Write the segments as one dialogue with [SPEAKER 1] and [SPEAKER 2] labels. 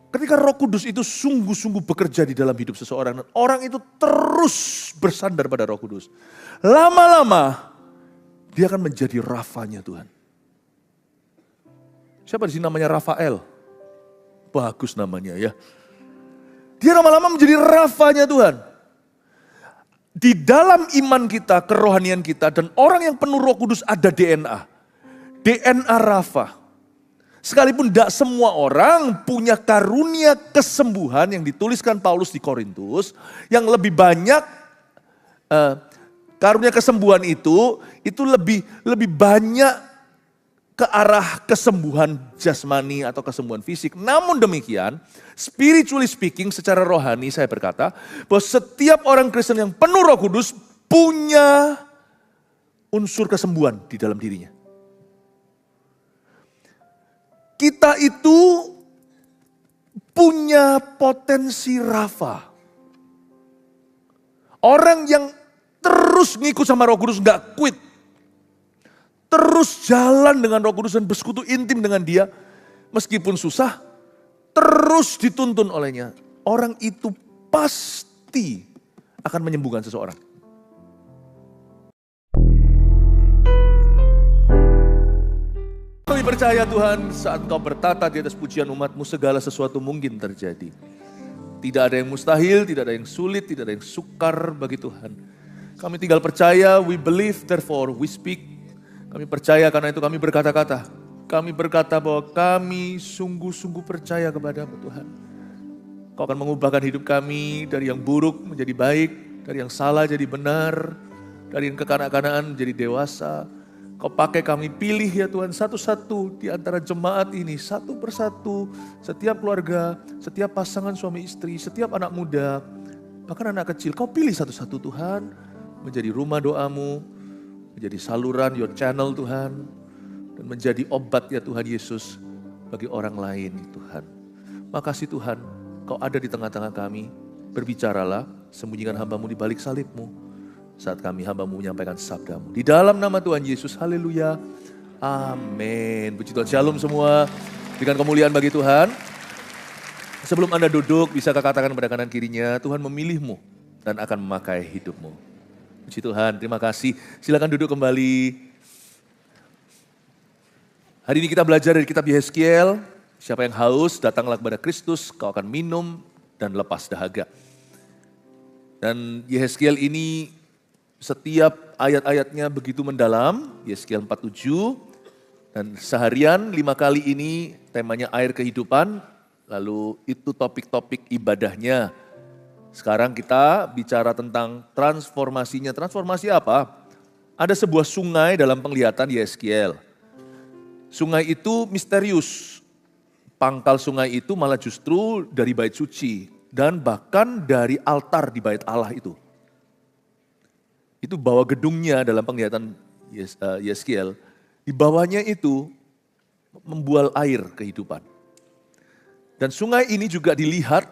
[SPEAKER 1] Ketika Roh Kudus itu sungguh-sungguh bekerja di dalam hidup seseorang, dan orang itu terus bersandar pada Roh Kudus. Lama-lama dia akan menjadi Rafanya Tuhan. Siapa di sini namanya Rafael? Bagus namanya ya. Dia lama-lama menjadi Rafanya Tuhan. Di dalam iman kita, kerohanian kita, dan orang yang penuh Roh Kudus ada DNA. DNA Rafa. Sekalipun tidak semua orang punya karunia kesembuhan yang dituliskan Paulus di Korintus, yang lebih banyak karunia kesembuhan itu lebih banyak ke arah kesembuhan jasmani atau kesembuhan fisik. Namun demikian, spiritually speaking, secara rohani saya berkata bahwa setiap orang Kristen yang penuh Roh Kudus punya unsur kesembuhan di dalam dirinya. Kita itu punya potensi Rafa. Orang yang terus ngikut sama Roh Kudus, gak quit. Terus jalan dengan Roh Kudus dan bersekutu intim dengan dia. Meskipun susah, terus dituntun olehnya. Orang itu pasti akan menyembuhkan seseorang. Kami percaya Tuhan, saat Engkau bertata di atas pujian umat-Mu, segala sesuatu mungkin terjadi. Tidak ada yang mustahil, tidak ada yang sulit, tidak ada yang sukar bagi Tuhan. Kami tinggal percaya, we believe, therefore we speak. Kami percaya karena itu kami berkata-kata. Kami berkata bahwa kami sungguh-sungguh percaya kepada-Mu Tuhan. Kau akan mengubahkan hidup kami dari yang buruk menjadi baik, dari yang salah jadi benar, dari yang kekanak-kanaan menjadi dewasa. Kau pakai kami pilih ya Tuhan satu-satu di antara jemaat ini, satu persatu, setiap keluarga, setiap pasangan suami istri, setiap anak muda, bahkan anak kecil. Kau pilih satu-satu Tuhan, menjadi rumah doamu, menjadi saluran your channel Tuhan, dan menjadi obat ya Tuhan Yesus bagi orang lain Tuhan. Makasih Tuhan, Kau ada di tengah-tengah kami, berbicaralah, sembunyikan hamba-Mu di balik salib-Mu. Saat kami hamba-Mu menyampaikan sabda-Mu. Di dalam nama Tuhan Yesus, haleluya, amin. Puji Tuhan, shalom semua. Berikan kemuliaan bagi Tuhan. Sebelum Anda duduk, bisa katakan pada kanan kirinya, Tuhan memilih-Mu dan akan memakai hidup-Mu. Puji Tuhan, terima kasih. Silakan duduk kembali. Hari ini kita belajar dari kitab Yehezkiel. Siapa yang haus, datanglah kepada Kristus, kau akan minum dan lepas dahaga. Dan Yehezkiel ini setiap ayat-ayatnya begitu mendalam, Yehezkiel 47, dan seharian 5 kali ini temanya air kehidupan, lalu itu topik-topik ibadahnya. Sekarang kita bicara tentang transformasinya. Transformasi apa? Ada sebuah sungai dalam penglihatan Yehezkiel. Sungai itu misterius. Pangkal sungai itu malah justru dari bait suci dan bahkan dari altar di bait Allah itu. Itu bawah gedungnya dalam penglihatan Yehezkiel. Di bawahnya itu membual air kehidupan. Dan sungai ini juga dilihat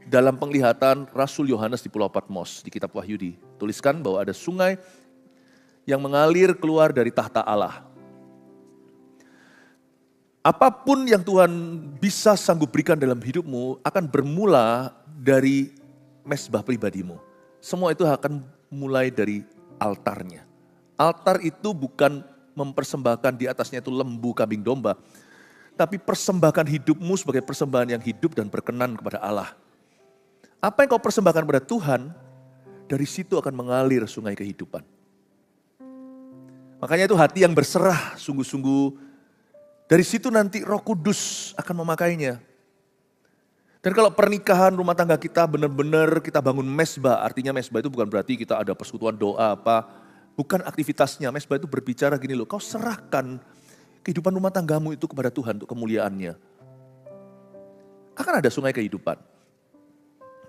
[SPEAKER 1] dalam penglihatan Rasul Yohanes di Pulau Patmos di kitab Wahyu dituliskan bahwa ada sungai yang mengalir keluar dari tahta Allah. Apapun yang Tuhan bisa sanggup berikan dalam hidupmu akan bermula dari mezbah pribadimu. Semua itu akan mulai dari altarnya. Altar itu bukan mempersembahkan di atasnya itu lembu, kambing, domba. Tapi persembahkan hidupmu sebagai persembahan yang hidup dan berkenan kepada Allah. Apa yang kau persembahkan kepada Tuhan, dari situ akan mengalir sungai kehidupan. Makanya itu hati yang berserah sungguh-sungguh. Dari situ nanti Roh Kudus akan memakainya. Dan kalau pernikahan rumah tangga kita benar-benar kita bangun mezbah, artinya mezbah itu bukan berarti kita ada persekutuan doa apa, bukan aktivitasnya. Mezbah itu berbicara gini loh, kau serahkan kehidupan rumah tanggamu itu kepada Tuhan untuk kemuliaannya. Akan ada sungai kehidupan.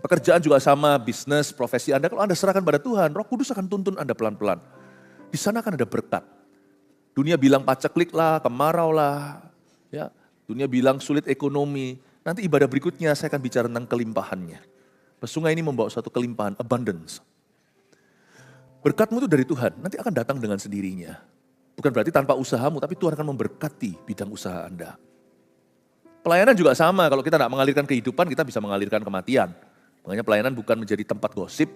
[SPEAKER 1] Pekerjaan juga sama, bisnis, profesi Anda, kalau Anda serahkan pada Tuhan, Roh Kudus akan tuntun Anda pelan-pelan. Di sana akan ada berkat. Dunia bilang paceklik lah, kemarau lah, ya. Dunia bilang sulit ekonomi. Nanti ibadah berikutnya saya akan bicara tentang kelimpahannya. Sungai ini membawa suatu kelimpahan, abundance. Berkatmu itu dari Tuhan, nanti akan datang dengan sendirinya. Bukan berarti tanpa usahamu, tapi Tuhan akan memberkati bidang usaha Anda. Pelayanan juga sama, kalau kita tidak mengalirkan kehidupan, kita bisa mengalirkan kematian. Makanya pelayanan bukan menjadi tempat gosip,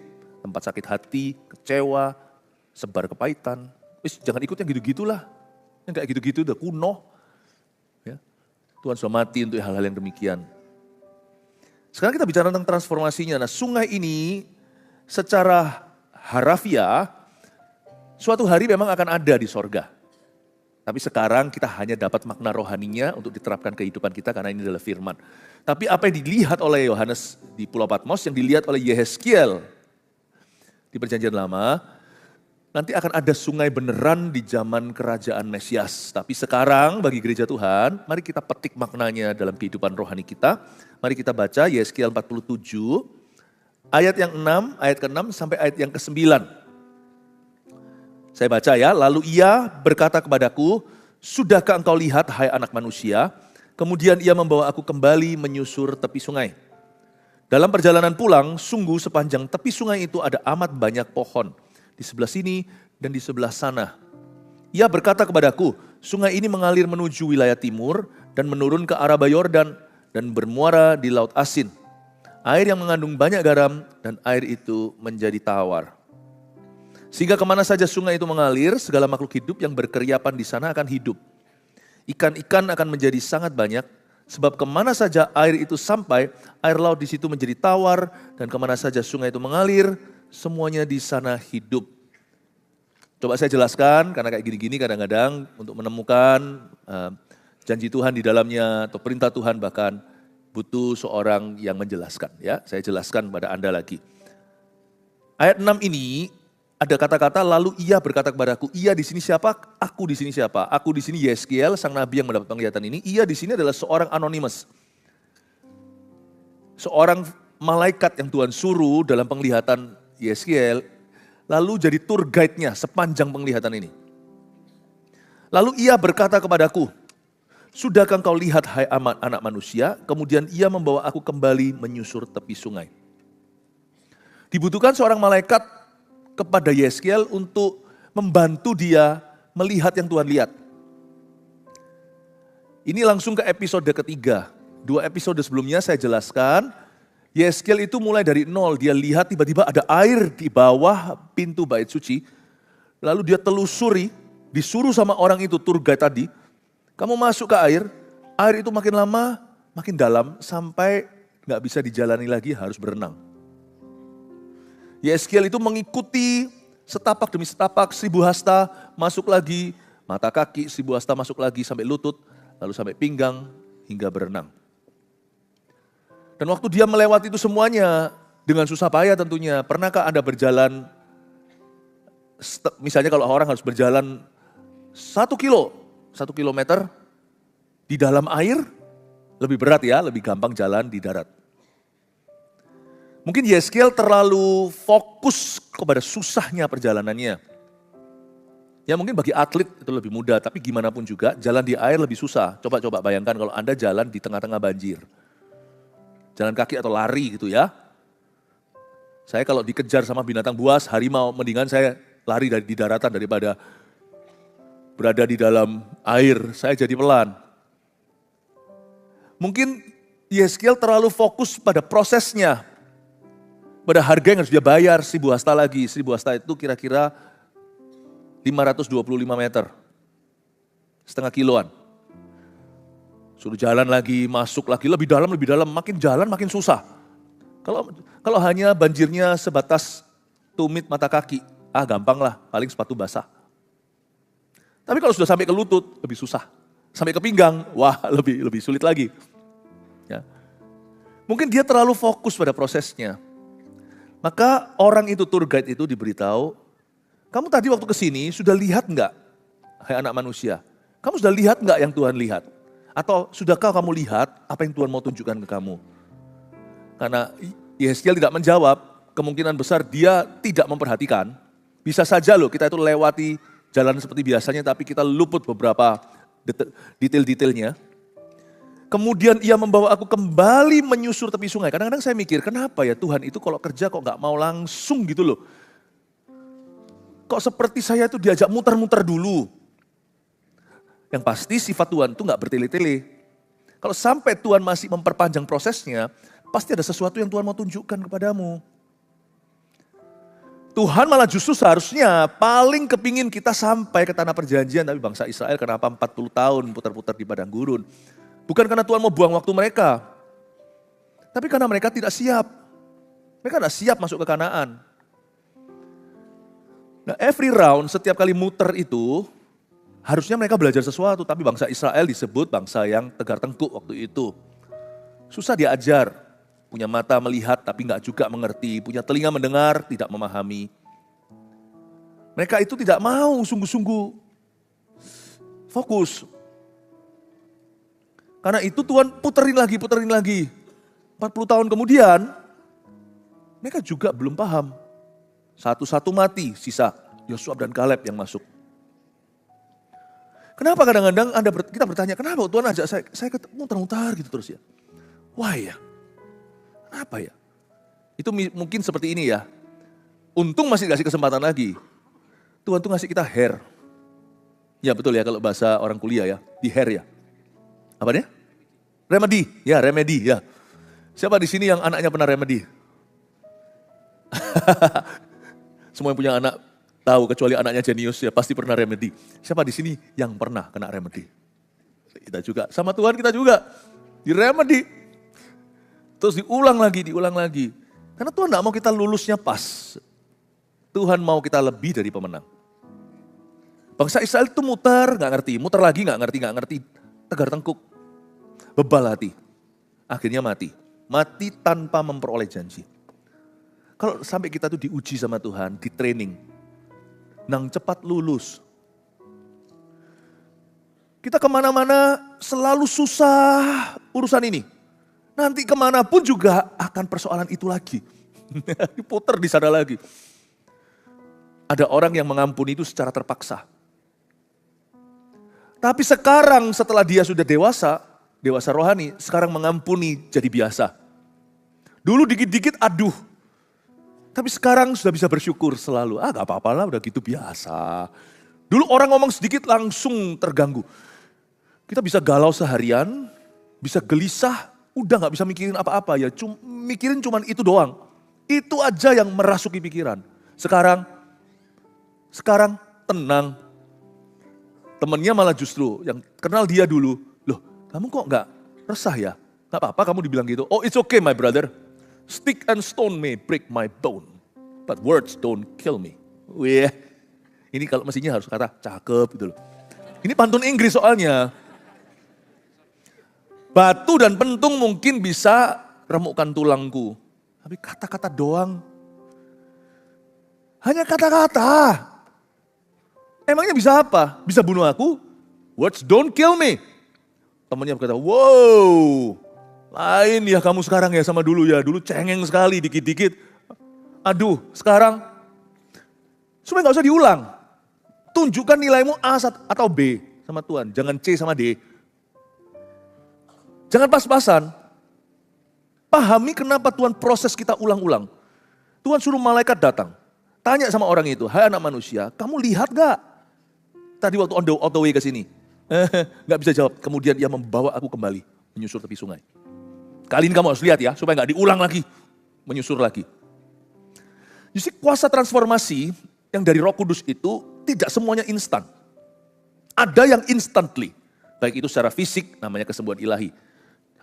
[SPEAKER 1] tempat sakit hati, kecewa, sebar kepahitan. Jangan ikut yang gitu-gitulah. Yang kayak gitu-gitu udah kuno. Ya. Tuhan sudah mati untuk hal-hal yang demikian. Sekarang kita bicara tentang transformasinya. Nah, sungai ini secara harafiah, suatu hari memang akan ada di sorga. Tapi sekarang kita hanya dapat makna rohaninya untuk diterapkan kehidupan kita karena ini adalah firman. Tapi apa yang dilihat oleh Yohanes di Pulau Patmos, yang dilihat oleh Yehezkiel di Perjanjian Lama, nanti akan ada sungai beneran di zaman kerajaan Mesias. Tapi sekarang bagi gereja Tuhan, mari kita petik maknanya dalam kehidupan rohani kita. Mari kita baca Yehezkiel 47, ayat yang 6, ayat ke-6 sampai ayat yang ke-9. Saya baca ya, lalu ia berkata kepadaku, sudahkah engkau lihat hai anak manusia? Kemudian ia membawa aku kembali menyusur tepi sungai. Dalam perjalanan pulang, sungguh sepanjang tepi sungai itu ada amat banyak pohon. Di sebelah sini dan di sebelah sana. Ia berkata kepadaku, sungai ini mengalir menuju wilayah timur dan menurun ke Araba Yordan dan bermuara di Laut Asin. Air yang mengandung banyak garam dan air itu menjadi tawar. Sehingga kemana saja sungai itu mengalir, segala makhluk hidup yang berkeriapan di sana akan hidup. Ikan-ikan akan menjadi sangat banyak, sebab kemana saja air itu sampai, air laut di situ menjadi tawar, dan kemana saja sungai itu mengalir, semuanya di sana hidup. Coba saya jelaskan, karena kayak gini-gini kadang-kadang untuk menemukan janji Tuhan di dalamnya, atau perintah Tuhan bahkan butuh seorang yang menjelaskan. Ya, saya jelaskan pada Anda lagi. Ayat 6 ini, ada kata-kata lalu ia berkata kepadaku, ia di sini siapa? Aku di sini siapa? Aku di sini Yehezkiel, sang nabi yang mendapat penglihatan ini. Ia di sini adalah seorang anonimus. Seorang malaikat yang Tuhan suruh dalam penglihatan Yehezkiel, lalu jadi tour guide-nya sepanjang penglihatan ini. Lalu ia berkata kepadaku, sudahkah engkau lihat hai anak manusia? Kemudian ia membawa aku kembali menyusur tepi sungai. Dibutuhkan seorang malaikat kepada Yehezkiel untuk membantu dia melihat yang Tuhan lihat. Ini langsung ke episode ketiga. 2 episode sebelumnya saya jelaskan, Yehezkiel itu mulai dari nol, dia lihat tiba-tiba ada air di bawah pintu bait suci, lalu dia telusuri, disuruh sama orang itu, tour guide tadi, kamu masuk ke air itu makin lama, makin dalam, sampai gak bisa dijalani lagi, harus berenang. Yehezkiel itu mengikuti setapak demi setapak, 1000 hasta, masuk lagi, mata kaki, 1000 hasta masuk lagi sampai lutut, lalu sampai pinggang, hingga berenang. Dan waktu dia melewati itu semuanya, dengan susah payah tentunya, pernahkah Anda berjalan, misalnya kalau orang harus berjalan 1 kilometer di dalam air, lebih berat ya, lebih gampang jalan di darat. Mungkin Yehezkiel terlalu fokus kepada susahnya perjalanannya. Ya mungkin bagi atlet itu lebih mudah, tapi gimana pun juga jalan di air lebih susah. Coba bayangkan kalau Anda jalan di tengah-tengah banjir. Jalan kaki atau lari gitu ya. Saya kalau dikejar sama binatang buas, harimau, mendingan saya lari di daratan daripada berada di dalam air. Saya jadi pelan. Mungkin Yehezkiel terlalu fokus pada prosesnya. Pada harga yang harus dia bayar, 1000 hasta lagi. 1000 hasta itu kira-kira 525 meter. Setengah kiloan. Suruh jalan lagi, masuk lagi, lebih dalam, makin jalan makin susah. Kalau hanya banjirnya sebatas tumit mata kaki, gampang lah, paling sepatu basah. Tapi kalau sudah sampai ke lutut, lebih susah. Sampai ke pinggang, wah lebih sulit lagi. Ya. Mungkin dia terlalu fokus pada prosesnya. Maka orang itu, tour guide itu diberitahu, kamu tadi waktu kesini sudah lihat enggak, hai anak manusia? Kamu sudah lihat enggak yang Tuhan lihat? Atau sudahkah kamu lihat apa yang Tuhan mau tunjukkan ke kamu? Karena Yehezkiel tidak menjawab, kemungkinan besar dia tidak memperhatikan. Bisa saja loh kita itu lewati jalan seperti biasanya, tapi kita luput beberapa detail-detailnya. Kemudian ia membawa aku kembali menyusur tepi sungai. Kadang-kadang saya mikir, kenapa ya Tuhan itu kalau kerja kok gak mau langsung gitu loh. Kok seperti saya itu diajak muter-muter dulu. Yang pasti sifat Tuhan itu gak bertele-tele. Kalau sampai Tuhan masih memperpanjang prosesnya, pasti ada sesuatu yang Tuhan mau tunjukkan kepadamu. Tuhan malah justru seharusnya paling kepingin kita sampai ke tanah perjanjian, tapi bangsa Israel kenapa 40 tahun putar-putar di padang gurun? Bukan karena Tuhan mau buang waktu mereka, tapi karena mereka tidak siap. Mereka tidak siap masuk ke Kanaan. Nah, every round, setiap kali muter itu, harusnya mereka belajar sesuatu, tapi bangsa Israel disebut bangsa yang tegar tengkuk waktu itu. Susah diajar, punya mata melihat tapi nggak juga mengerti, punya telinga mendengar, tidak memahami. Mereka itu tidak mau sungguh-sungguh fokus. Karena itu Tuhan puterin lagi. 40 tahun kemudian, mereka juga belum paham. Satu-satu mati, sisa Yosua dan Kaleb yang masuk. Kenapa kadang-kadang kita bertanya, kenapa Tuhan ajak saya muter-muter gitu terus ya? Why ya? Apa ya? Itu mungkin seperti ini ya. Untung masih dikasih kesempatan lagi. Tuhan tuh ngasih kita hair. Ya betul ya kalau bahasa orang kuliah ya, di hair ya. Apa dia? Remedy ya. Siapa di sini yang anaknya pernah remedy? Semua yang punya anak tahu, kecuali anaknya jenius ya pasti pernah remedy. Siapa di sini yang pernah kena remedy? Kita juga, sama Tuhan kita juga di remedy. Terus diulang lagi. Karena Tuhan tidak mau kita lulusnya pas. Tuhan mau kita lebih dari pemenang. Bangsa Israel itu muter lagi nggak ngerti. Tegar tengkuk, bebal hati. Akhirnya mati tanpa memperoleh janji. Kalau sampai kita tuh diuji sama Tuhan, di training, nang cepat lulus. Kita kemana-mana selalu susah urusan ini. Nanti kemanapun juga akan persoalan itu lagi. Diputer di sana lagi. Ada orang yang mengampuni itu secara terpaksa. Tapi sekarang setelah dia sudah dewasa rohani, sekarang mengampuni jadi biasa. Dulu dikit-dikit aduh. Tapi sekarang sudah bisa bersyukur selalu. Gak apa-apa lah, udah gitu biasa. Dulu orang ngomong sedikit langsung terganggu. Kita bisa galau seharian, bisa gelisah, udah gak bisa mikirin apa-apa ya. Mikirin cuman itu doang. Itu aja yang merasuki pikiran. Sekarang tenang. Temennya malah justru yang kenal dia dulu. Loh, kamu kok gak resah ya? Gak apa-apa kamu dibilang gitu. Oh, it's okay my brother. Stick and stone may break my bone, but words don't kill me. Wih, ini kalau mestinya harus kata cakep gitu loh. Ini pantun Inggris soalnya. Batu dan pentung mungkin bisa remukkan tulangku. Tapi kata-kata doang. Hanya kata-kata. Emangnya bisa apa? Bisa bunuh aku? Words don't kill me. Temannya berkata, wow. Lain ya kamu sekarang ya sama dulu ya. Dulu cengeng sekali dikit-dikit. Aduh sekarang. Supaya gak usah diulang. Tunjukkan nilaimu A atau B sama Tuhan. Jangan C sama D. Jangan pas-pasan. Pahami kenapa Tuhan proses kita ulang-ulang. Tuhan suruh malaikat datang. Tanya sama orang itu, hai anak manusia, kamu lihat gak? Tadi waktu on the way ke sini. Gak bisa jawab. Kemudian ia membawa aku kembali. Menyusur tepi sungai. Kali ini kamu harus lihat ya, supaya gak diulang lagi. Menyusur lagi. Jadi kuasa transformasi yang dari Roh Kudus itu tidak semuanya instan. Ada yang instantly. Baik itu secara fisik, namanya kesembuhan ilahi.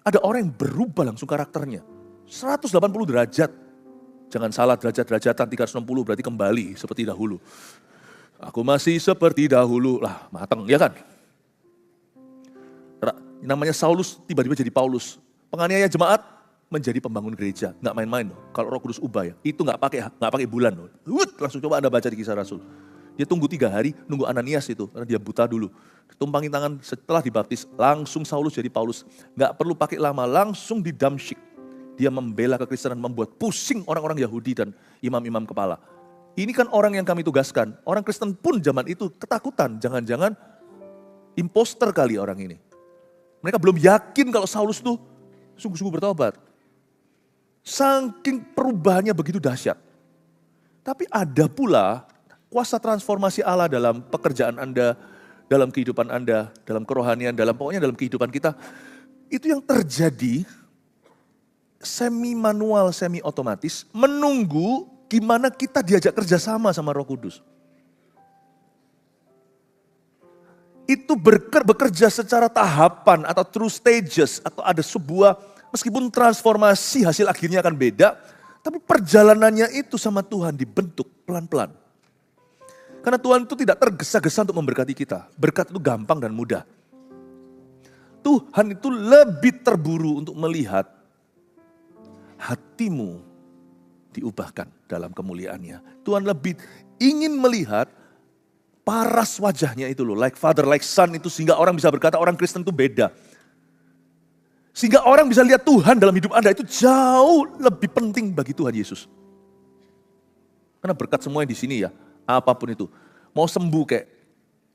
[SPEAKER 1] Ada orang yang berubah langsung karakternya. 180 derajat. Jangan salah derajat-derajatan 360 berarti kembali seperti dahulu. Aku masih seperti dahulu. Lah mateng ya kan. Namanya Saulus tiba-tiba jadi Paulus. Penganiaya jemaat menjadi pembangun gereja. Nggak main-main loh. Kalau Roh Kudus ubah ya. Itu nggak pakai bulan loh. Langsung coba Anda baca di Kisah Rasul. Dia tunggu 3 hari, nunggu Ananias itu. Karena dia buta dulu. Tumpangin tangan setelah dibaptis. Langsung Saulus jadi Paulus. Nggak perlu pakai lama, langsung di Damsyik. Dia membela kekristenan, membuat pusing orang-orang Yahudi dan imam-imam kepala. Ini kan orang yang kami tugaskan. Orang Kristen pun zaman itu ketakutan. Jangan-jangan imposter kali orang ini. Mereka belum yakin kalau Saulus itu sungguh-sungguh bertobat. Saking perubahannya begitu dahsyat. Tapi ada pula kuasa transformasi Allah dalam pekerjaan Anda, dalam kehidupan Anda, dalam kerohanian, pokoknya dalam kehidupan kita. Itu yang terjadi semi manual, semi otomatis, menunggu gimana kita diajak kerjasama sama Roh Kudus. Itu bekerja secara tahapan atau through stages, atau ada sebuah, meskipun transformasi hasil akhirnya akan beda, tapi perjalanannya itu sama Tuhan dibentuk pelan-pelan. Karena Tuhan itu tidak tergesa-gesa untuk memberkati kita. Berkat itu gampang dan mudah. Tuhan itu lebih terburu untuk melihat hatimu diubahkan dalam kemuliaannya. Tuhan lebih ingin melihat paras wajahnya itu loh. Like father, like son itu, sehingga orang bisa berkata orang Kristen itu beda. Sehingga orang bisa lihat Tuhan dalam hidup Anda itu jauh lebih penting bagi Tuhan Yesus. Karena berkat semuanya di sini ya. Apapun itu. Mau sembuh kayak,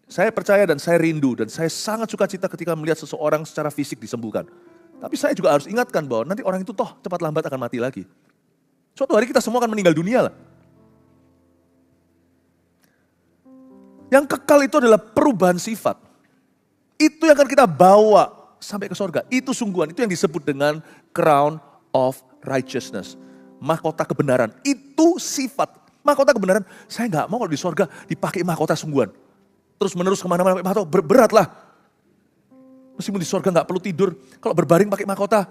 [SPEAKER 1] saya percaya dan saya rindu dan saya sangat suka cita ketika melihat seseorang secara fisik disembuhkan. Tapi saya juga harus ingatkan bahwa nanti orang itu toh cepat lambat akan mati lagi. Suatu hari kita semua akan meninggal dunia lah. Yang kekal itu adalah perubahan sifat. Itu yang akan kita bawa sampai ke sorga. Itu sungguhan, itu yang disebut dengan crown of righteousness. Mahkota kebenaran, itu sifat. Mahkota kebenaran, saya nggak mau kalau di sorga dipakai mahkota sungguhan. Terus menerus kemana-mana pakai mahkota, berat lah. Meskipun di sorga nggak perlu tidur, kalau berbaring pakai mahkota,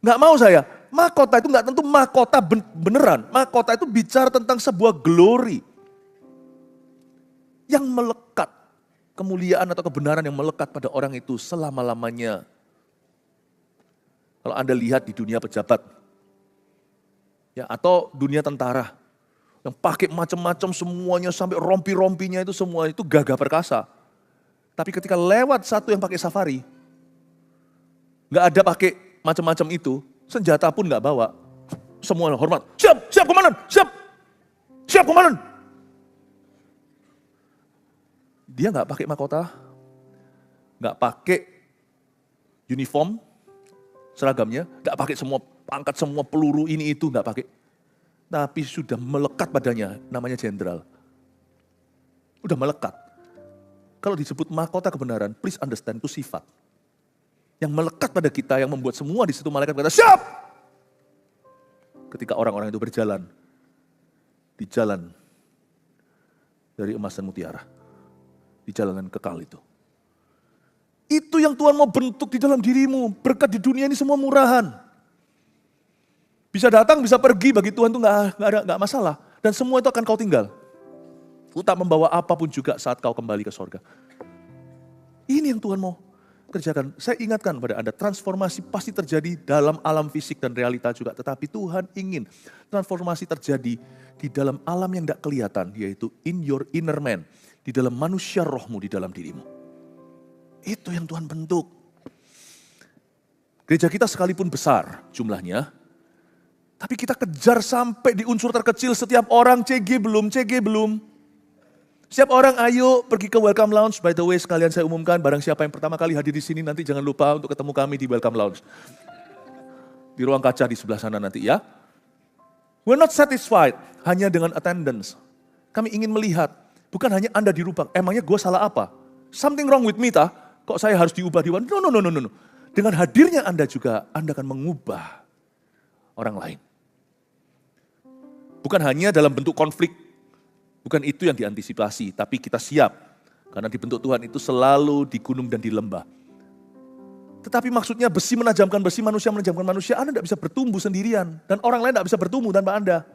[SPEAKER 1] nggak mau saya. Mahkota itu nggak tentu mahkota beneran. Mahkota itu bicara tentang sebuah glory. Yang melekat, kemuliaan atau kebenaran yang melekat pada orang itu selama-lamanya. Kalau Anda lihat di dunia pejabat, ya, atau dunia tentara, yang pakai macam-macam semuanya sampai rompi-rompinya itu semua itu gagah perkasa. Tapi ketika lewat satu yang pakai safari, nggak ada pakai macam-macam itu, senjata pun nggak bawa, semua hormat. Siap, siap komandan, siap, siap komandan. Dia nggak pakai mahkota, nggak pakai uniform, seragamnya, nggak pakai semua pangkat, semua peluru ini itu nggak pakai. Tapi sudah melekat padanya, namanya jenderal. Udah melekat. Kalau disebut mahkota kebenaran, please understand itu sifat. Yang melekat pada kita, yang membuat semua di situ malaikat berkata, siap! Ketika orang-orang itu berjalan, di jalan dari emas dan mutiara. Di jalanan kekal itu. Itu yang Tuhan mau bentuk di dalam dirimu. Berkat di dunia ini semua murahan. Bisa datang, bisa pergi, bagi Tuhan itu nggak masalah. Dan semua itu akan kau tinggal. Kau tak membawa apapun juga saat kau kembali ke sorga. Ini yang Tuhan mau kerjakan. Saya ingatkan pada Anda, transformasi pasti terjadi dalam alam fisik dan realita juga. Tetapi Tuhan ingin transformasi terjadi di dalam alam yang tidak kelihatan, yaitu in your inner man. Di dalam manusia rohmu, di dalam dirimu. Itu yang Tuhan bentuk. Gereja kita sekalipun besar jumlahnya, tapi kita kejar sampai di unsur terkecil. Setiap orang CG belum. Setiap orang ayo pergi ke Welcome Lounge. By the way, sekalian saya umumkan, barang siapa yang pertama kali hadir di sini, nanti jangan lupa untuk ketemu kami di Welcome Lounge. Di ruang kaca di sebelah sana nanti ya. We're not satisfied hanya dengan attendance. Kami ingin melihat, bukan hanya Anda dirubah. Emangnya gue salah apa? Something wrong with me, tah? Kok saya harus diubah? No. Dengan hadirnya Anda juga, Anda akan mengubah orang lain. Bukan hanya dalam bentuk konflik, bukan itu yang diantisipasi, tapi kita siap. Karena dibentuk Tuhan itu selalu di gunung dan di lembah. Tetapi maksudnya besi menajamkan besi, manusia menajamkan manusia, Anda tidak bisa bertumbuh sendirian. Dan orang lain tidak bisa bertumbuh tanpa Anda.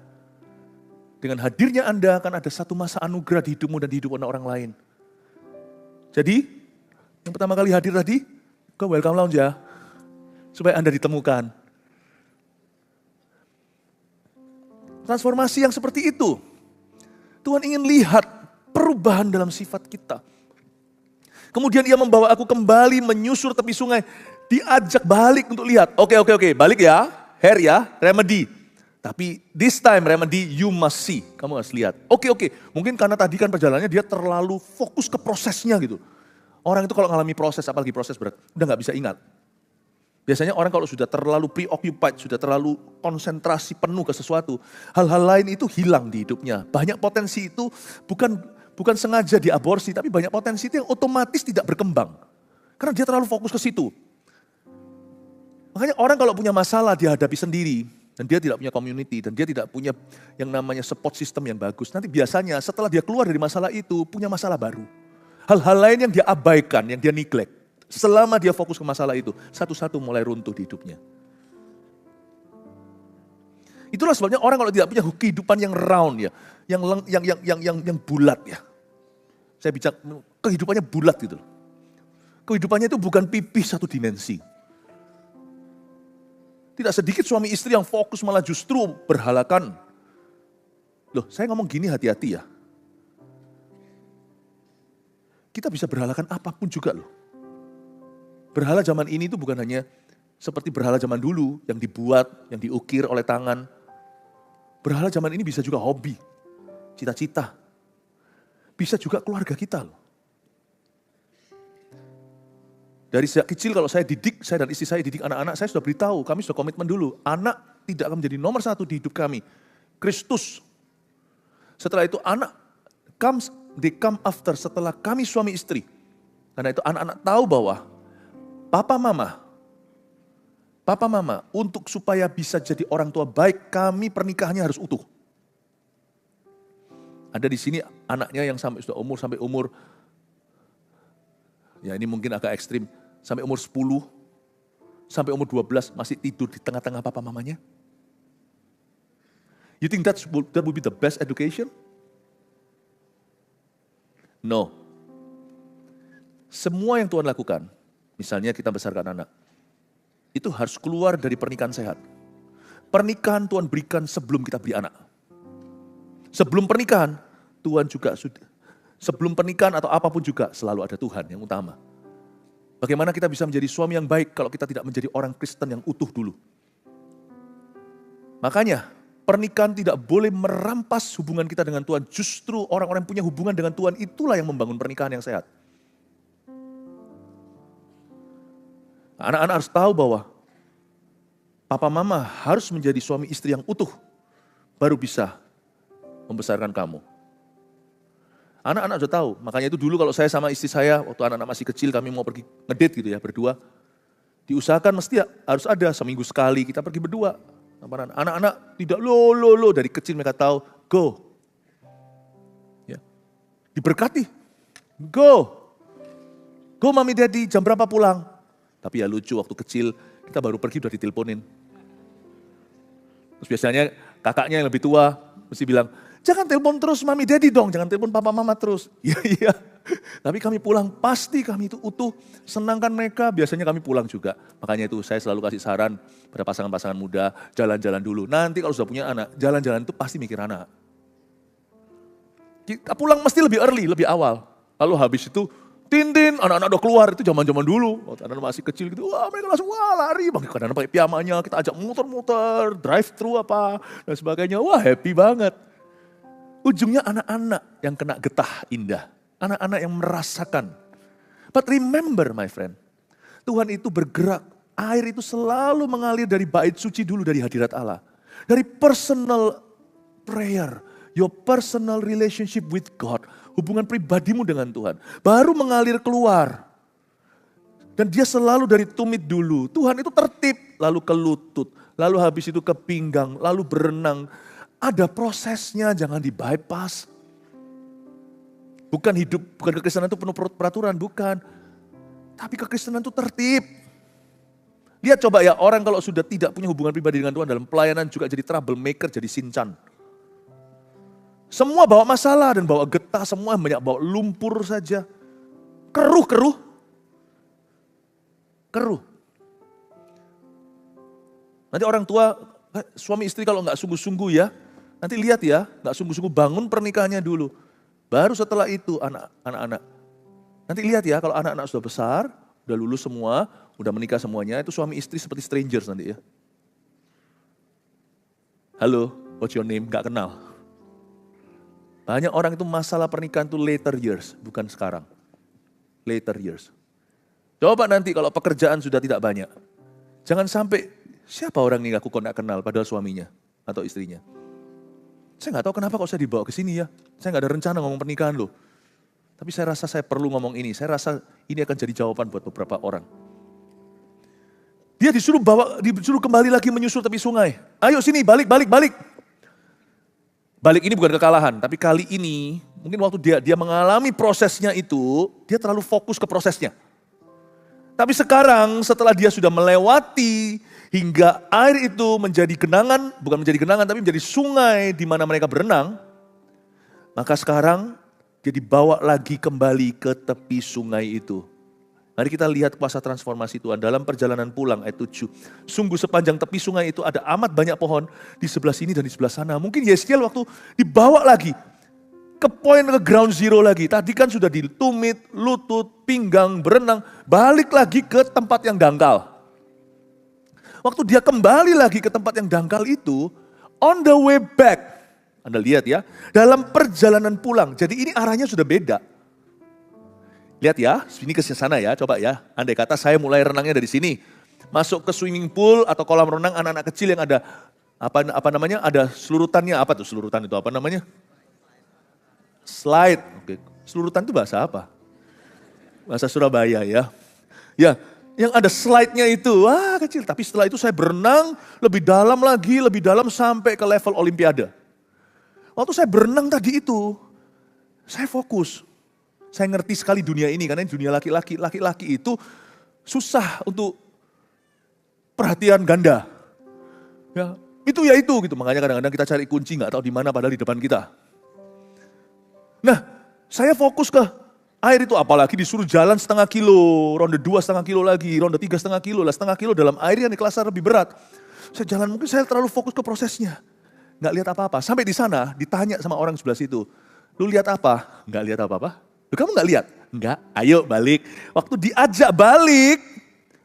[SPEAKER 1] Dengan hadirnya Anda akan ada satu masa anugerah di hidupmu dan di hidup orang lain. Jadi, yang pertama kali hadir tadi, ke Welcome Lounge ya. Supaya Anda ditemukan. Transformasi yang seperti itu. Tuhan ingin lihat perubahan dalam sifat kita. Kemudian ia membawa aku kembali menyusur tepi sungai. Diajak balik untuk lihat. Oke, balik ya. Hair ya, remedy. Tapi this time remedy you must see. Kamu harus lihat. Oke. Mungkin karena tadi kan perjalanannya dia terlalu fokus ke prosesnya gitu. Orang itu kalau mengalami proses, apalagi proses berat, udah gak bisa ingat. Biasanya orang kalau sudah terlalu preoccupied, sudah terlalu konsentrasi penuh ke sesuatu, hal-hal lain itu hilang di hidupnya. Banyak potensi itu bukan sengaja diaborsi, tapi banyak potensi itu yang otomatis tidak berkembang. Karena dia terlalu fokus ke situ. Makanya orang kalau punya masalah dihadapi sendiri, dan dia tidak punya community, dan dia tidak punya yang namanya support system yang bagus. Nanti biasanya setelah dia keluar dari masalah itu, punya masalah baru. Hal-hal lain yang dia abaikan, yang dia neglect. Selama dia fokus ke masalah itu, satu-satu mulai runtuh di hidupnya. Itulah sebabnya orang kalau tidak punya kehidupan yang round ya, yang bulat ya. Saya bicara kehidupannya bulat gitu. Kehidupannya itu bukan pipih satu dimensi. Tidak sedikit suami istri yang fokus malah justru berhalakan. Loh, saya ngomong gini hati-hati ya. Kita bisa berhalakan apapun juga loh. Berhala zaman ini itu bukan hanya seperti berhala zaman dulu yang dibuat, yang diukir oleh tangan. Berhala zaman ini bisa juga hobi, cita-cita. Bisa juga keluarga kita loh. Dari sejak kecil kalau saya didik, saya dan istri saya didik anak-anak, saya sudah beritahu, kami sudah komitmen dulu. Anak tidak akan menjadi nomor satu di hidup kami. Kristus. Setelah itu anak they come after setelah kami suami istri. Karena itu anak-anak tahu bahwa papa mama untuk supaya bisa jadi orang tua baik, kami pernikahannya harus utuh. Ada di sini anaknya yang sampai umur, ya ini mungkin agak ekstrim, sampai umur 10, sampai umur 12 masih tidur di tengah-tengah papa mamanya? You think that would be the best education? No. Semua yang Tuhan lakukan, misalnya kita besarkan anak, itu harus keluar dari pernikahan sehat. Pernikahan Tuhan berikan sebelum kita beri anak. Sebelum pernikahan, Tuhan juga sudah. Sebelum pernikahan atau apapun juga, selalu ada Tuhan yang utama. Bagaimana kita bisa menjadi suami yang baik kalau kita tidak menjadi orang Kristen yang utuh dulu. Makanya, pernikahan tidak boleh merampas hubungan kita dengan Tuhan. Justru orang-orang yang punya hubungan dengan Tuhan itulah yang membangun pernikahan yang sehat. Anak-anak harus tahu bahwa papa mama harus menjadi suami istri yang utuh. Baru bisa membesarkan kamu. Anak-anak sudah tahu, makanya itu dulu kalau saya sama istri saya, waktu anak-anak masih kecil kami mau pergi ngedate gitu ya, berdua. Diusahakan mesti harus ada seminggu sekali kita pergi berdua. Anak-anak tidak lo dari kecil mereka tahu, go. Ya. Diberkati, go. Go mami daddy, jam berapa pulang? Tapi ya lucu waktu kecil kita baru pergi udah diteleponin. Terus biasanya kakaknya yang lebih tua mesti bilang, jangan telepon terus mami daddy dong, jangan telepon papa mama terus. Iya. Tapi kami pulang, pasti kami itu utuh, senangkan mereka, biasanya kami pulang juga. Makanya itu saya selalu kasih saran pada pasangan-pasangan muda, jalan-jalan dulu. Nanti kalau sudah punya anak, jalan-jalan itu pasti mikir anak. Kita pulang mesti lebih early, lebih awal. Lalu habis itu, Tintin, anak-anak udah keluar, itu zaman-zaman dulu. Waktu anak-anak masih kecil gitu, wah mereka langsung lari. Kadang-kadang pakai piyamanya, kita ajak muter-muter, drive-thru apa, dan sebagainya. Wah happy banget. Ujungnya anak-anak yang kena getah indah. Anak-anak yang merasakan. But remember my friend, Tuhan itu bergerak. Air itu selalu mengalir dari bait suci dulu dari hadirat Allah. Dari personal prayer, your personal relationship with God. Hubungan pribadimu dengan Tuhan. Baru mengalir keluar. Dan dia selalu dari tumit dulu. Tuhan itu tertib, lalu ke lutut. Lalu habis itu ke pinggang, lalu berenang. Ada prosesnya, jangan di bypass. Bukan kekristenan itu penuh peraturan, bukan. Tapi kekristenan itu tertib. Lihat coba ya, orang kalau sudah tidak punya hubungan pribadi dengan Tuhan dalam pelayanan juga jadi troublemaker, jadi sincan. Semua bawa masalah dan bawa getah, semua banyak bawa lumpur saja. Keruh. Nanti orang tua, suami istri kalau nggak sungguh-sungguh ya, nanti lihat ya, nggak sungguh-sungguh bangun pernikahannya dulu. Baru setelah itu anak-anak. Nanti lihat ya, kalau anak-anak sudah besar, udah lulus semua, udah menikah semuanya, itu suami istri seperti strangers nanti ya. Halo, what's your name? Gak kenal. Banyak orang itu masalah pernikahan itu later years, bukan sekarang. Later years. Coba nanti kalau pekerjaan sudah tidak banyak. Jangan sampai, siapa orang ini aku kok gak kenal padahal suaminya atau istrinya. Saya gak tahu kenapa kok saya dibawa ke sini ya. Saya gak ada rencana ngomong pernikahan loh. Tapi saya rasa saya perlu ngomong ini. Saya rasa ini akan jadi jawaban buat beberapa orang. Dia disuruh kembali lagi menyusur tepi sungai. Ayo sini, balik. Balik ini bukan kekalahan, tapi kali ini mungkin waktu dia mengalami prosesnya itu, dia terlalu fokus ke prosesnya. Tapi sekarang setelah dia sudah melewati hingga air itu menjadi genangan, bukan menjadi genangan tapi menjadi sungai di mana mereka berenang, maka sekarang dia dibawa lagi kembali ke tepi sungai itu. Mari kita lihat kuasa transformasi Tuhan dalam perjalanan pulang ayat 7. Sungguh sepanjang tepi sungai itu ada amat banyak pohon di sebelah sini dan di sebelah sana. Mungkin Yeskiel waktu dibawa lagi ke ground zero lagi. Tadi kan sudah di tumit, lutut, pinggang, berenang. Balik lagi ke tempat yang dangkal. Waktu dia kembali lagi ke tempat yang dangkal itu, on the way back. Anda lihat ya, dalam perjalanan pulang. Jadi ini arahnya sudah beda. Lihat ya, sini ke sana ya, coba ya. Andai kata saya mulai renangnya dari sini. Masuk ke swimming pool atau kolam renang anak-anak kecil yang ada, apa namanya, ada selurutannya. Apa tuh selurutan itu, apa namanya? Slide. Oke. Selurutan itu bahasa apa? Bahasa Surabaya ya. Ya, yang ada slide-nya itu, wah kecil. Tapi setelah itu saya berenang lebih dalam sampai ke level olimpiade. Waktu saya berenang tadi itu, saya fokus. Saya ngerti sekali dunia ini, karena dunia laki-laki itu susah untuk perhatian ganda. Ya, itu gitu. Makanya kadang-kadang kita cari kunci nggak tahu di mana padahal di depan kita. Nah, saya fokus ke air itu, apalagi disuruh jalan 0,5 kilo, ronde 2,5 kilo lagi, ronde 3,5 kilo, 0,5 kilo dalam air yang kelasnya lebih berat. Saya jalan, mungkin saya terlalu fokus ke prosesnya. Nggak lihat apa-apa. Sampai di sana ditanya sama orang sebelah situ, lu lihat apa? Nggak lihat apa-apa. Lu kamu nggak lihat? Nggak, ayo balik. Waktu diajak balik,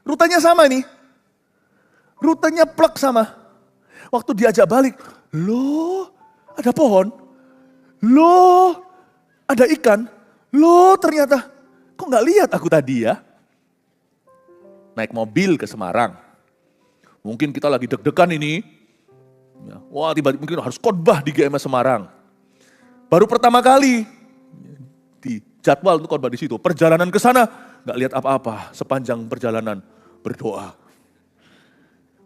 [SPEAKER 1] rutenya sama nih. Rutenya plek sama. Waktu diajak balik, loh ada pohon, loh ada ikan, loh ternyata kok nggak lihat aku tadi ya. Naik mobil ke Semarang. Mungkin kita lagi deg-degan ini. Wah tiba-tiba mungkin harus khotbah di GMS Semarang. Baru pertama kali di jadwal untuk khotbah di situ. Perjalanan ke sana nggak lihat apa-apa sepanjang perjalanan berdoa.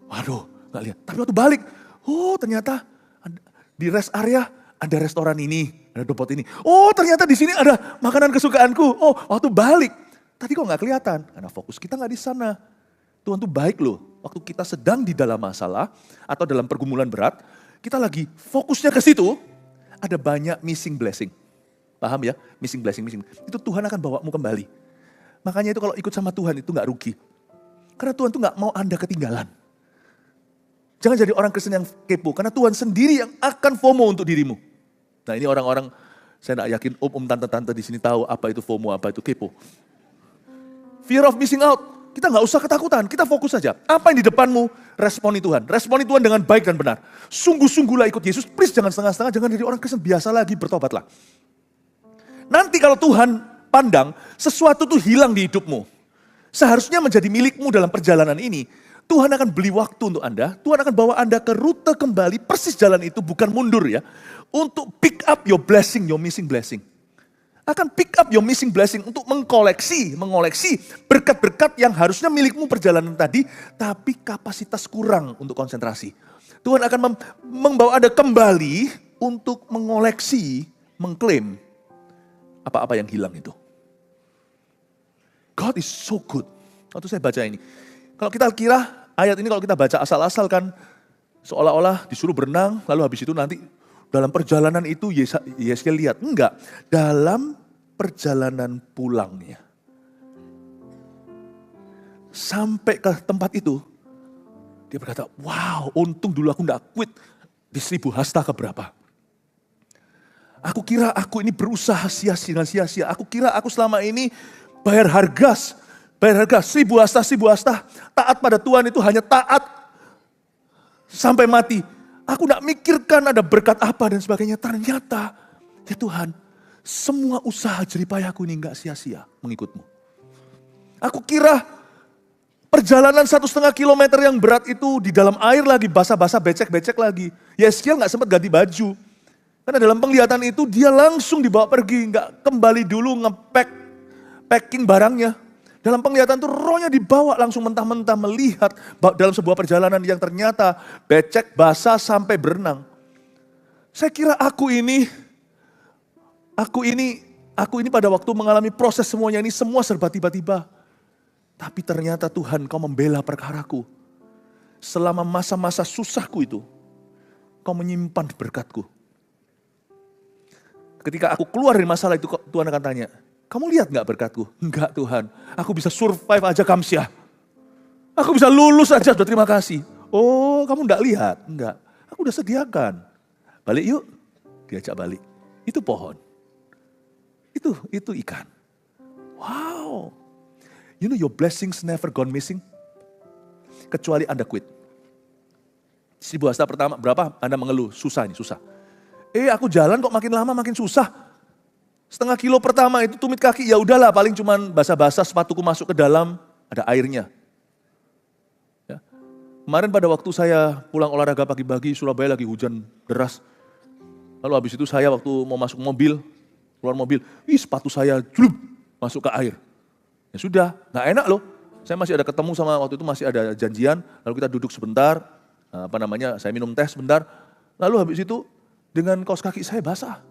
[SPEAKER 1] Waduh, nggak lihat. Tapi waktu balik, oh ternyata di rest area ada restoran ini, ada depot ini. Oh ternyata di sini ada makanan kesukaanku. Oh waktu balik, tadi kok nggak kelihatan? Karena fokus kita nggak di sana. Tuhan tuh baik loh. Waktu kita sedang di dalam masalah atau dalam pergumulan berat, kita lagi fokusnya ke situ, ada banyak missing blessing. Paham ya? Missing blessing. Itu Tuhan akan bawamu kembali. Makanya itu kalau ikut sama Tuhan itu gak rugi. Karena Tuhan tuh gak mau Anda ketinggalan. Jangan jadi orang Kristen yang kepo, karena Tuhan sendiri yang akan FOMO untuk dirimu. Nah ini orang-orang, saya gak yakin tante-tante di sini tahu apa itu FOMO, apa itu kepo. Fear of missing out. Kita gak usah ketakutan, kita fokus saja. Apa yang di depanmu, responi Tuhan. Responi Tuhan dengan baik dan benar. Sungguh-sungguhlah ikut Yesus, please jangan setengah-setengah, jangan jadi orang Kristen biasa lagi, bertobatlah. Nanti kalau Tuhan pandang, sesuatu tuh hilang di hidupmu. Seharusnya menjadi milikmu dalam perjalanan ini. Tuhan akan beli waktu untuk Anda, Tuhan akan bawa Anda ke rute kembali, persis jalan itu, bukan mundur ya. Untuk pick up your blessing, your missing blessing. Akan pick up your missing blessing untuk mengoleksi berkat-berkat yang harusnya milikmu perjalanan tadi, tapi kapasitas kurang untuk konsentrasi. Tuhan akan membawa Anda kembali untuk mengoleksi, mengklaim apa-apa yang hilang itu. God is so good. Waktu saya baca ini, kalau kita kira ayat ini kalau kita baca asal-asal kan seolah-olah disuruh berenang, lalu habis itu nanti dalam perjalanan itu Yeskiel lihat. Enggak, dalam perjalanan pulangnya. Sampai ke tempat itu, dia berkata, wow untung dulu aku enggak quit di 1000 hasta keberapa. Aku kira aku ini berusaha sia-sia. Aku kira aku selama ini bayar harga 1000 hasta. Taat pada Tuhan itu hanya taat sampai mati. Aku gak mikirkan ada berkat apa dan sebagainya. Ternyata, ya Tuhan, semua usaha jeripayahku ini gak sia-sia mengikutmu. Aku kira perjalanan 1,5 kilometer yang berat itu di dalam air lagi, basah-basah, becek-becek lagi. Yeskiel gak sempat ganti baju. Karena dalam penglihatan itu dia langsung dibawa pergi, gak kembali dulu packing barangnya. Dalam penglihatan tuh rohnya dibawa langsung mentah-mentah melihat dalam sebuah perjalanan yang ternyata becek, basah sampai berenang. Saya kira aku ini pada waktu mengalami proses semuanya ini semua serba tiba-tiba. Tapi ternyata Tuhan, Kau membela perkaraku. Selama masa-masa susahku itu, Kau menyimpan berkat-Ku. Ketika aku keluar dari masalah itu, Tuhan akan tanya, kamu lihat gak berkat-Ku? Enggak Tuhan, aku bisa survive aja Kamsyah. Aku bisa lulus aja, sudah terima kasih. Oh, kamu enggak lihat? Enggak, aku udah sediakan. Balik yuk, diajak balik. Itu pohon. Itu ikan. Wow. You know your blessings never gone missing? Kecuali Anda quit. Si bahasa pertama, berapa? Anda mengeluh, susah ini, susah. Aku jalan kok makin lama makin susah. Setengah kilo pertama itu tumit kaki, ya udahlah paling cuman basah-basah sepatuku masuk ke dalam, ada airnya. Ya. Kemarin pada waktu saya pulang olahraga pagi-pagi, Surabaya lagi hujan deras. Lalu habis itu saya waktu mau masuk mobil, keluar mobil, sepatu saya jlup, masuk ke air. Ya sudah, gak enak loh. Saya masih ada ketemu sama waktu itu masih ada janjian, lalu kita duduk sebentar, saya minum teh sebentar, lalu habis itu dengan kaos kaki saya basah.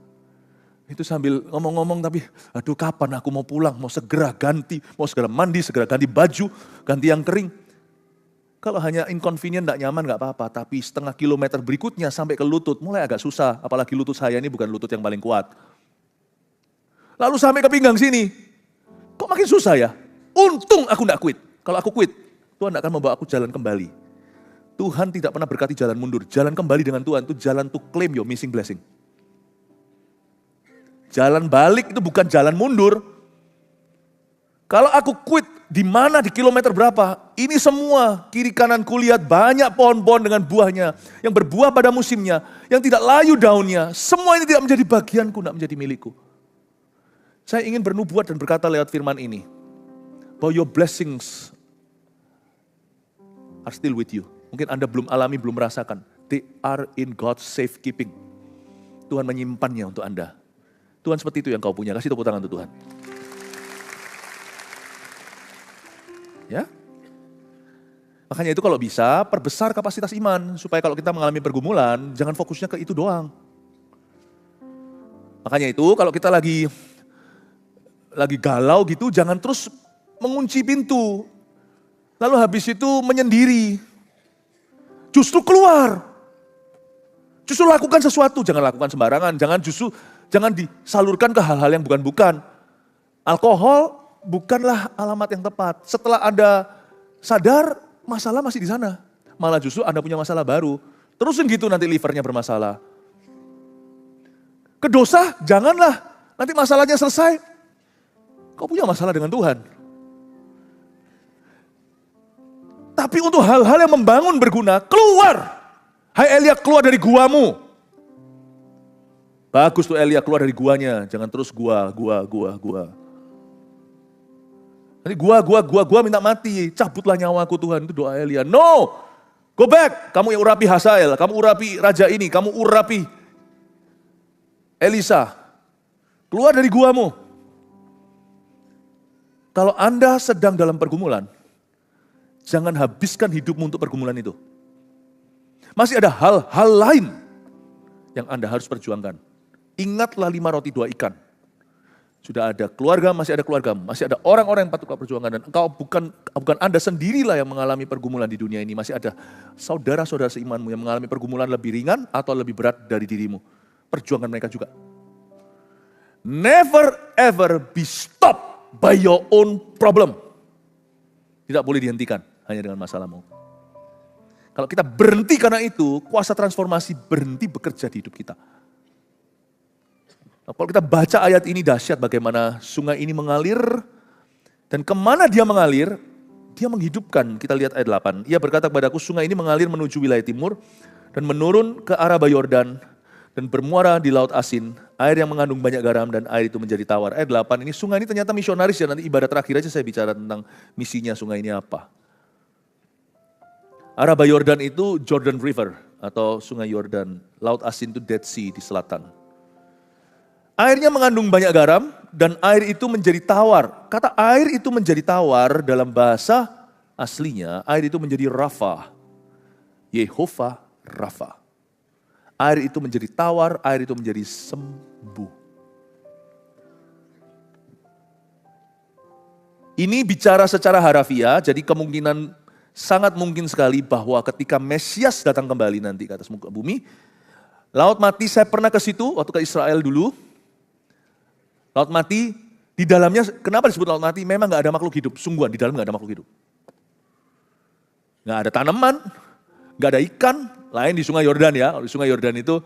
[SPEAKER 1] Itu sambil ngomong-ngomong tapi, aduh kapan aku mau pulang, mau segera ganti, mau segera mandi, segera ganti baju, ganti yang kering. Kalau hanya inconvenient, gak nyaman gak apa-apa, tapi setengah kilometer berikutnya sampai ke lutut, mulai agak susah, apalagi lutut saya ini bukan lutut yang paling kuat. Lalu sampai ke pinggang sini, kok makin susah ya? Untung aku gak quit, kalau aku quit, Tuhan akan membawa aku jalan kembali. Tuhan tidak pernah berkati jalan mundur, jalan kembali dengan Tuhan, itu jalan to claim your missing blessing. Jalan balik itu bukan jalan mundur. Kalau aku quit, di mana, di kilometer berapa? Ini semua, kiri kanan kulihat banyak pohon-pohon dengan buahnya, yang berbuah pada musimnya, yang tidak layu daunnya, semua ini tidak menjadi bagianku, tidak menjadi milikku. Saya ingin bernubuat dan berkata lewat firman ini, bahwa your blessings are still with you. Mungkin Anda belum alami, belum merasakan. They are in God's safekeeping. Tuhan menyimpannya untuk Anda. Tuhan seperti itu yang kau punya, kasih tepuk tangan untuk Tuhan. Ya, makanya itu kalau bisa perbesar kapasitas iman, supaya kalau kita mengalami pergumulan, jangan fokusnya ke itu doang. Makanya itu kalau kita lagi galau gitu, jangan terus mengunci pintu, lalu habis itu menyendiri. Justru keluar, justru lakukan sesuatu, jangan lakukan sembarangan, jangan disalurkan ke hal-hal yang bukan-bukan. Alkohol bukanlah alamat yang tepat. Setelah Anda sadar, masalah masih di sana. Malah justru Anda punya masalah baru. Terusin gitu nanti livernya bermasalah. Ke dosa, janganlah. Nanti masalahnya selesai, kau punya masalah dengan Tuhan. Tapi untuk hal-hal yang membangun berguna, keluar. Hai Elia, keluar dari guamu. Bagus tuh Elia keluar dari guanya, jangan terus gua. Nanti gua minta mati, cabutlah nyawaku Tuhan, itu doa Elia. No, go back, kamu yang urapi Hazael, kamu urapi raja ini, kamu urapi Elisa. Keluar dari guamu. Kalau Anda sedang dalam pergumulan, jangan habiskan hidupmu untuk pergumulan itu. Masih ada hal-hal lain yang Anda harus perjuangkan. Ingatlah 5 roti 2 ikan. Sudah ada keluarga, masih ada keluarga, masih ada orang-orang yang patut kau perjuangkan. Dan engkau bukan Anda sendirilah yang mengalami pergumulan di dunia ini. Masih ada saudara-saudara seimanmu yang mengalami pergumulan lebih ringan atau lebih berat dari dirimu. Perjuangkan mereka juga. Never ever be stopped by your own problem. Tidak boleh dihentikan hanya dengan masalahmu. Kalau kita berhenti karena itu, kuasa transformasi berhenti bekerja di hidup kita. Nah, kalau kita baca ayat ini dahsyat bagaimana sungai ini mengalir dan kemana dia mengalir, dia menghidupkan. Kita lihat ayat 8. Ia berkata kepadaku, sungai ini mengalir menuju wilayah timur dan menurun ke arah Yordan dan bermuara di Laut Asin, air yang mengandung banyak garam dan air itu menjadi tawar. Ayat 8 ini sungai ini ternyata misionaris ya, nanti ibadah terakhir aja saya bicara tentang misinya sungai ini apa. Arah Yordan itu Jordan River atau sungai Yordan, Laut Asin itu Dead Sea di selatan. Airnya mengandung banyak garam, dan air itu menjadi tawar. Kata air itu menjadi tawar dalam bahasa aslinya, air itu menjadi Rafa. Yehova Rafa. Air itu menjadi tawar, air itu menjadi sembuh. Ini bicara secara harafiah, jadi kemungkinan sangat mungkin sekali bahwa ketika Mesias datang kembali nanti ke atas muka bumi, Laut Mati, saya pernah ke situ waktu ke Israel dulu. Laut Mati, di dalamnya, kenapa disebut Laut Mati? Memang gak ada makhluk hidup, sungguhan di dalam gak ada makhluk hidup. Gak ada tanaman, gak ada ikan, lain di Sungai Yordan ya. Di Sungai Yordan itu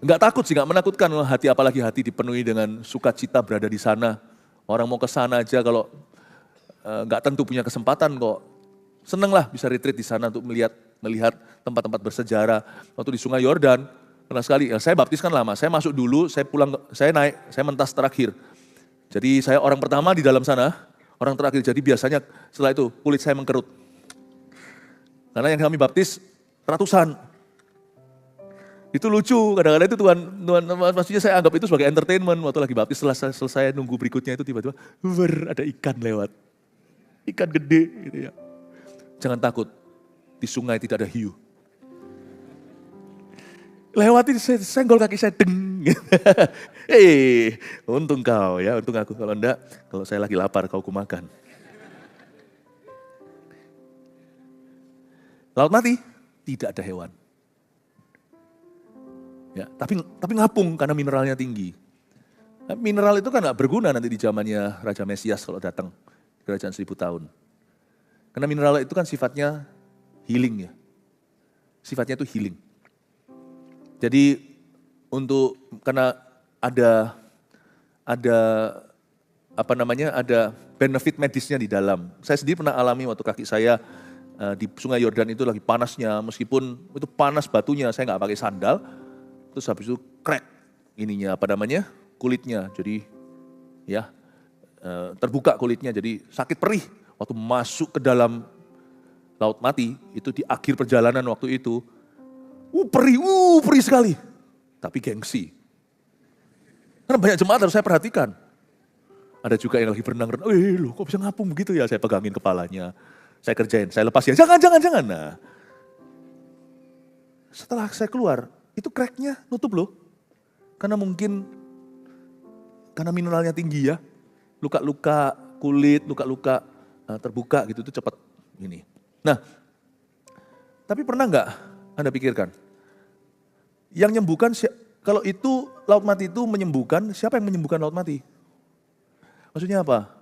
[SPEAKER 1] gak takut sih, gak menakutkan. Hati apalagi hati dipenuhi dengan sukacita berada di sana. Orang mau ke sana aja kalau nggak tentu punya kesempatan kok. Seneng lah bisa retreat di sana untuk melihat tempat-tempat bersejarah. Waktu di Sungai Yordan, pernah sekali, saya baptis kan lama, saya masuk dulu, saya pulang, saya naik, saya mentas terakhir. Jadi saya orang pertama di dalam sana, orang terakhir. Jadi biasanya setelah itu kulit saya mengkerut. Karena yang kami baptis ratusan. Itu lucu, kadang-kadang itu Tuhan, maksudnya saya anggap itu sebagai entertainment. Waktu lagi baptis, setelah selesai nunggu berikutnya itu tiba-tiba, ada ikan lewat. Ikan gede gitu ya. Jangan takut, di sungai tidak ada hiu. Lewatin, senggol kaki saya, deng. Untung kau ya, untung aku. Kalau enggak, kalau saya lagi lapar kau kumakan. Laut Mati, tidak ada hewan. Ya, tapi ngapung karena mineralnya tinggi. Nah, mineral itu kan gak berguna nanti di zamannya Raja Mesias kalau datang kerajaan 1000 tahun. Karena mineral itu kan sifatnya healing ya. Sifatnya itu healing. Jadi karena ada benefit medisnya di dalam. Saya sendiri pernah alami waktu kaki saya di Sungai Yordan itu lagi panasnya, meskipun itu panas batunya, saya nggak pakai sandal. Terus habis itu crack kulitnya, jadi ya terbuka kulitnya, jadi sakit perih. Waktu masuk ke dalam Laut Mati, itu di akhir perjalanan waktu itu, perih sekali, tapi gengsi. Karena banyak jemaat harus saya perhatikan. Ada juga yang lagi berenang, loh kok bisa ngapung begitu ya, saya pegangin kepalanya, saya kerjain, saya lepas ya, jangan. Nah, setelah saya keluar, itu cracknya nutup loh. Karena mineralnya tinggi ya. Luka-luka kulit, luka-luka terbuka gitu itu cepat ini. Nah, tapi pernah nggak Anda pikirkan? Yang menyembuhkan, kalau itu Laut Mati itu menyembuhkan, siapa yang menyembuhkan Laut Mati? Maksudnya apa?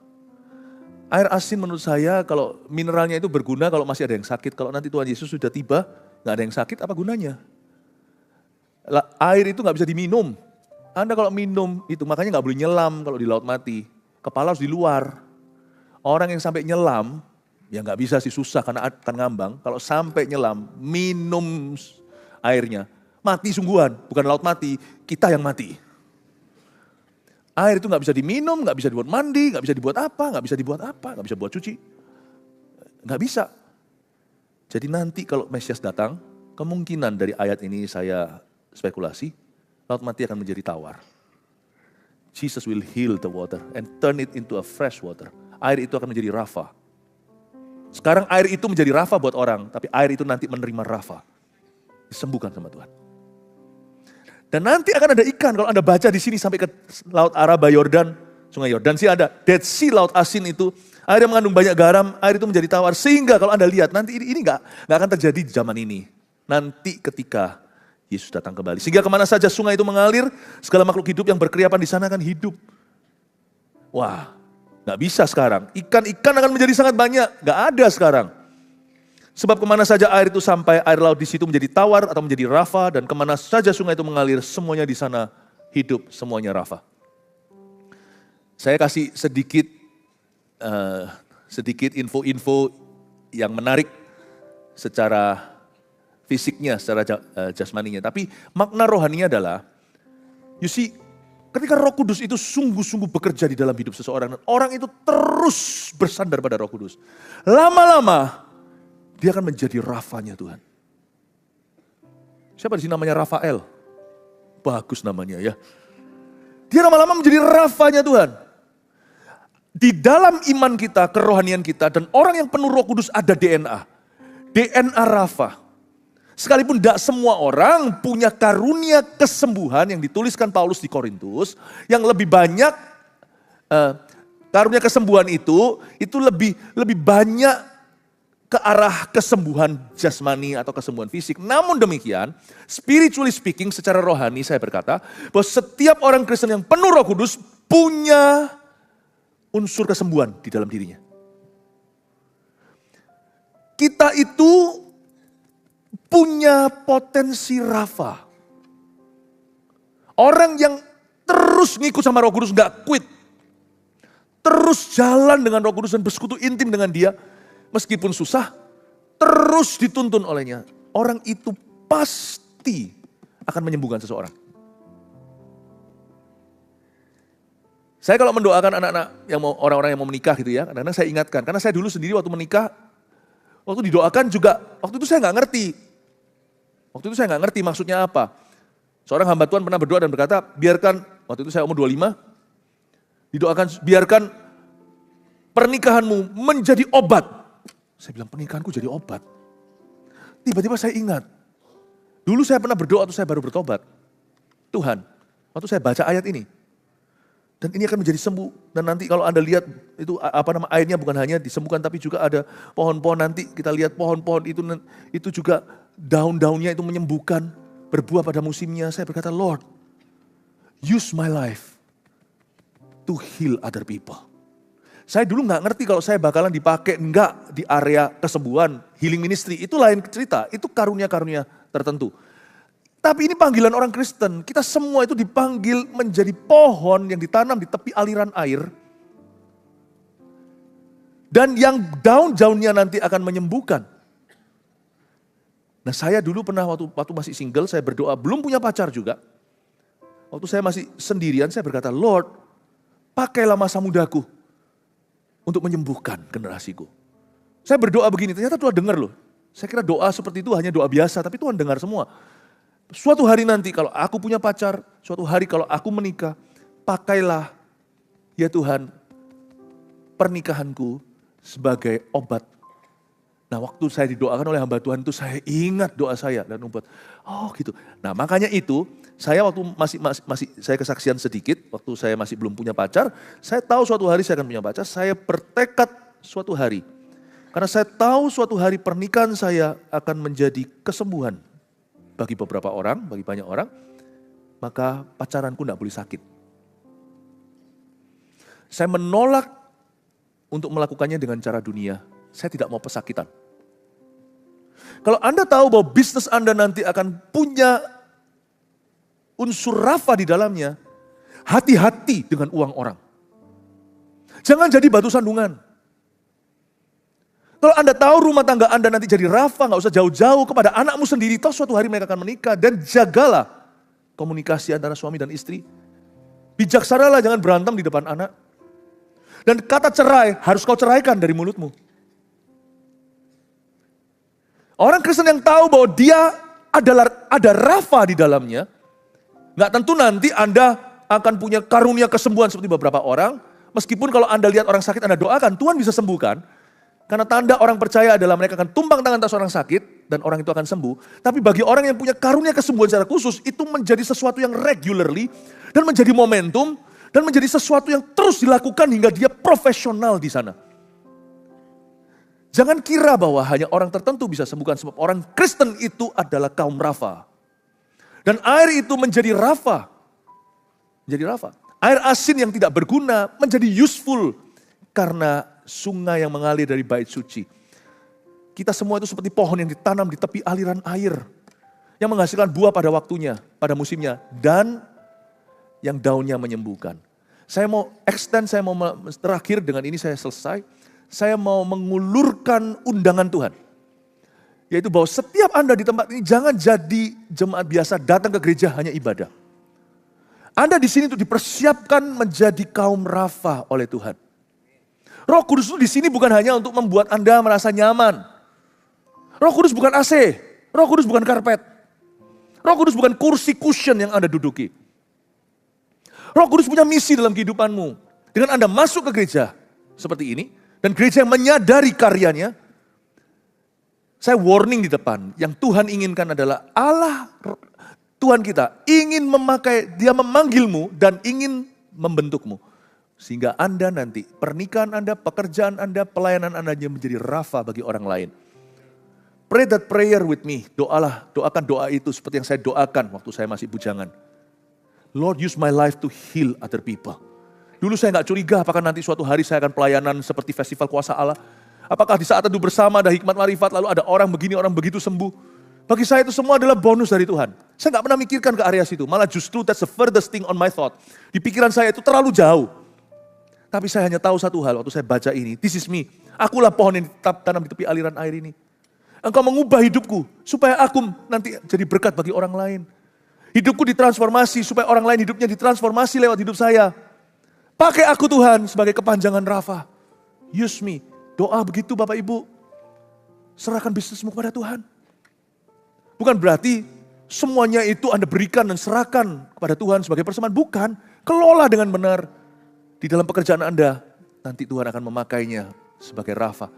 [SPEAKER 1] Air asin menurut saya kalau mineralnya itu berguna kalau masih ada yang sakit. Kalau nanti Tuhan Yesus sudah tiba, nggak ada yang sakit, apa gunanya? Air itu nggak bisa diminum. Anda kalau minum itu, makanya nggak boleh nyelam kalau di Laut Mati. Kepala harus di luar. Orang yang sampai nyelam, ya nggak bisa sih, susah karena akan ngambang. Kalau sampai nyelam, minum airnya, mati sungguhan. Bukan Laut Mati, kita yang mati. Air itu nggak bisa diminum, nggak bisa dibuat mandi, nggak bisa dibuat apa, nggak bisa buat cuci. Nggak bisa. Jadi nanti kalau Mesias datang, kemungkinan dari ayat ini saya spekulasi, Laut Mati akan menjadi tawar. Jesus will heal the water and turn it into a fresh water. Air itu akan menjadi Rafa. Sekarang air itu menjadi Rafa buat orang, tapi air itu nanti menerima Rafa. Disembuhkan sama Tuhan. Dan nanti akan ada ikan, kalau Anda baca di sini sampai ke Laut Araba Yordan, Sungai Yordan sih ada, Dead Sea, laut asin itu, air yang mengandung banyak garam, air itu menjadi tawar. Sehingga kalau Anda lihat, nanti ini nggak akan terjadi di zaman ini. Nanti ketika Yesus datang kembali. Sehingga kemana saja sungai itu mengalir, segala makhluk hidup yang berkeriapan di sana akan hidup. Wah, nggak bisa sekarang. Ikan akan menjadi sangat banyak, nggak ada sekarang. Sebab kemana saja air itu sampai, air laut di situ menjadi tawar atau menjadi Rafa, dan kemana saja sungai itu mengalir, semuanya di sana hidup, semuanya Rafa. Saya kasih sedikit info-info yang menarik secara fisiknya, secara jasmaninya. Tapi makna rohaninya adalah, you see, ketika Roh Kudus itu sungguh-sungguh bekerja di dalam hidup seseorang, dan orang itu terus bersandar pada Roh Kudus. Lama-lama, dia akan menjadi Rafanya Tuhan. Siapa di sini namanya Rafael? Bagus namanya ya. Dia lama-lama menjadi Rafanya Tuhan. Di dalam iman kita, kerohanian kita, dan orang yang penuh Roh Kudus ada DNA. DNA Rafa. Sekalipun tidak semua orang punya karunia kesembuhan yang dituliskan Paulus di Korintus, yang lebih banyak karunia kesembuhan itu lebih banyak ke arah kesembuhan jasmani atau kesembuhan fisik. Namun demikian, spiritually speaking, secara rohani saya berkata, bahwa setiap orang Kristen yang penuh Roh Kudus punya unsur kesembuhan di dalam dirinya. Kita itu punya potensi Rafa. Orang yang terus ngikut sama Roh Kudus, gak quit. Terus jalan dengan Roh Kudus dan bersekutu intim dengan dia. Meskipun susah, terus dituntun olehnya. Orang itu pasti akan menyembuhkan seseorang. Saya kalau mendoakan anak-anak yang mau, orang-orang yang mau menikah gitu ya, kadang-kadang saya ingatkan. Karena saya dulu sendiri waktu menikah, waktu didoakan juga, waktu itu saya nggak ngerti. Waktu itu saya nggak ngerti maksudnya apa. Seorang hamba Tuhan pernah berdoa dan berkata, biarkan, waktu itu saya umur 25, didoakan, biarkan pernikahanmu menjadi obat. Saya bilang, pernikahanku jadi obat. Tiba-tiba saya ingat, dulu saya pernah berdoa waktu saya baru bertobat. Tuhan, waktu saya baca ayat ini, dan ini akan menjadi sembuh. Dan nanti kalau Anda lihat, itu airnya bukan hanya disembuhkan, tapi juga ada pohon-pohon nanti. Kita lihat pohon-pohon itu juga daun-daunnya itu menyembuhkan, berbuah pada musimnya. Saya berkata, Lord, use my life to heal other people. Saya dulu nggak ngerti kalau saya bakalan dipakai enggak di area kesembuhan, healing ministry. Itu lain cerita, itu karunia-karunia tertentu. Tapi ini panggilan orang Kristen. Kita semua itu dipanggil menjadi pohon yang ditanam di tepi aliran air. Dan yang daun-daunnya nanti akan menyembuhkan. Nah saya dulu pernah waktu masih single, saya berdoa, belum punya pacar juga. Waktu saya masih sendirian, saya berkata, Lord, pakailah masa mudaku untuk menyembuhkan generasiku. Saya berdoa begini, ternyata Tuhan dengar loh. Saya kira doa seperti itu hanya doa biasa, tapi Tuhan dengar semua. Suatu hari nanti kalau aku punya pacar, suatu hari kalau aku menikah, pakailah ya Tuhan pernikahanku sebagai obat. Nah waktu saya didoakan oleh hamba Tuhan itu saya ingat doa saya dan membuat, oh gitu. Nah makanya itu saya waktu masih saya kesaksian sedikit, waktu saya masih belum punya pacar, saya tahu suatu hari saya akan punya pacar, saya bertekad suatu hari. Karena saya tahu suatu hari pernikahan saya akan menjadi kesembuhan bagi beberapa orang, bagi banyak orang, maka pacaranku tidak boleh sakit. Saya menolak untuk melakukannya dengan cara dunia. Saya tidak mau pesakitan. Kalau Anda tahu bahwa bisnis Anda nanti akan punya unsur Rafa di dalamnya, hati-hati dengan uang orang. Jangan jadi batu sandungan. Kalau Anda tahu rumah tangga Anda nanti jadi Rafa, gak usah jauh-jauh kepada anakmu sendiri, toh suatu hari mereka akan menikah. Dan jagalah komunikasi antara suami dan istri. Bijaksanalah, jangan berantem di depan anak. Dan kata cerai harus kau ceraikan dari mulutmu. Orang Kristen yang tahu bahwa dia ada Rafa di dalamnya, gak tentu nanti Anda akan punya karunia kesembuhan seperti beberapa orang. Meskipun kalau Anda lihat orang sakit, Anda doakan, Tuhan bisa sembuhkan. Karena tanda orang percaya adalah mereka akan tumpang tangan atas orang sakit, dan orang itu akan sembuh. Tapi bagi orang yang punya karunia kesembuhan secara khusus, itu menjadi sesuatu yang regularly, dan menjadi momentum, dan menjadi sesuatu yang terus dilakukan hingga dia profesional di sana. Jangan kira bahwa hanya orang tertentu bisa sembuhkan, sebab orang Kristen itu adalah kaum Rafa. Dan air itu menjadi Rafa. Menjadi Rafa. Air asin yang tidak berguna menjadi useful karena sungai yang mengalir dari bait suci. Kita semua itu seperti pohon yang ditanam di tepi aliran air. Yang menghasilkan buah pada waktunya, pada musimnya. Dan yang daunnya menyembuhkan. Saya mau extend, saya mau terakhir dengan ini saya selesai. Saya mau mengulurkan undangan Tuhan. Yaitu bahwa setiap Anda di tempat ini jangan jadi jemaat biasa datang ke gereja hanya ibadah. Anda di sini itu dipersiapkan menjadi kaum Rafa oleh Tuhan. Roh Kudus itu di sini bukan hanya untuk membuat Anda merasa nyaman. Roh Kudus bukan AC, Roh Kudus bukan karpet. Roh Kudus bukan kursi cushion yang Anda duduki. Roh Kudus punya misi dalam kehidupanmu. Dengan Anda masuk ke gereja seperti ini, dan gereja yang menyadari karyanya, saya warning di depan, yang Tuhan inginkan adalah Allah, Tuhan kita ingin memakai, dia memanggilmu dan ingin membentukmu. Sehingga Anda nanti, pernikahan Anda, pekerjaan Anda, pelayanan Anda menjadi rafa bagi orang lain. Pray that prayer with me. Doakan doa itu seperti yang saya doakan waktu saya masih bujangan. Lord, use my life to heal other people. Dulu saya nggak curiga apakah nanti suatu hari saya akan pelayanan seperti festival kuasa Allah. Apakah di saat teduh bersama ada hikmat marifat, lalu ada orang begini, orang begitu sembuh. Bagi saya itu semua adalah bonus dari Tuhan. Saya nggak pernah mikirkan ke area situ. Malah justru that's the furthest thing on my thought. Di pikiran saya itu terlalu jauh. Tapi saya hanya tahu satu hal waktu saya baca ini. This is me. Akulah pohon yang ditanam di tepi aliran air ini. Engkau mengubah hidupku supaya aku nanti jadi berkat bagi orang lain. Hidupku ditransformasi supaya orang lain hidupnya ditransformasi lewat hidup saya. Pakai aku Tuhan sebagai kepanjangan Rafa. Use me. Doa begitu Bapak Ibu. Serahkan bisnismu kepada Tuhan. Bukan berarti semuanya itu Anda berikan dan serahkan kepada Tuhan sebagai persembahan. Bukan. Kelola dengan benar. Di dalam pekerjaan Anda, nanti Tuhan akan memakainya sebagai Rafa.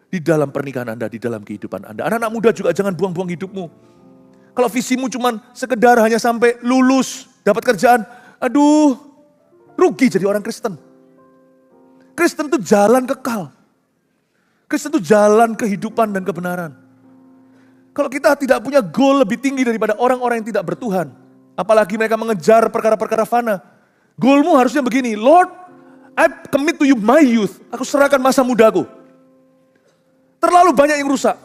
[SPEAKER 1] Di dalam pernikahan Anda, di dalam kehidupan Anda. Anak-anak muda juga jangan buang-buang hidupmu. Kalau visimu cuma sekedar hanya sampai lulus, dapat kerjaan, aduh, rugi jadi orang Kristen. Kristen itu jalan kekal. Kristen itu jalan kehidupan dan kebenaran. Kalau kita tidak punya goal lebih tinggi daripada orang-orang yang tidak bertuhan, apalagi mereka mengejar perkara-perkara fana, goalmu harusnya begini, Lord, I commit to you my youth. Aku serahkan masa mudaku. Terlalu banyak yang rusak.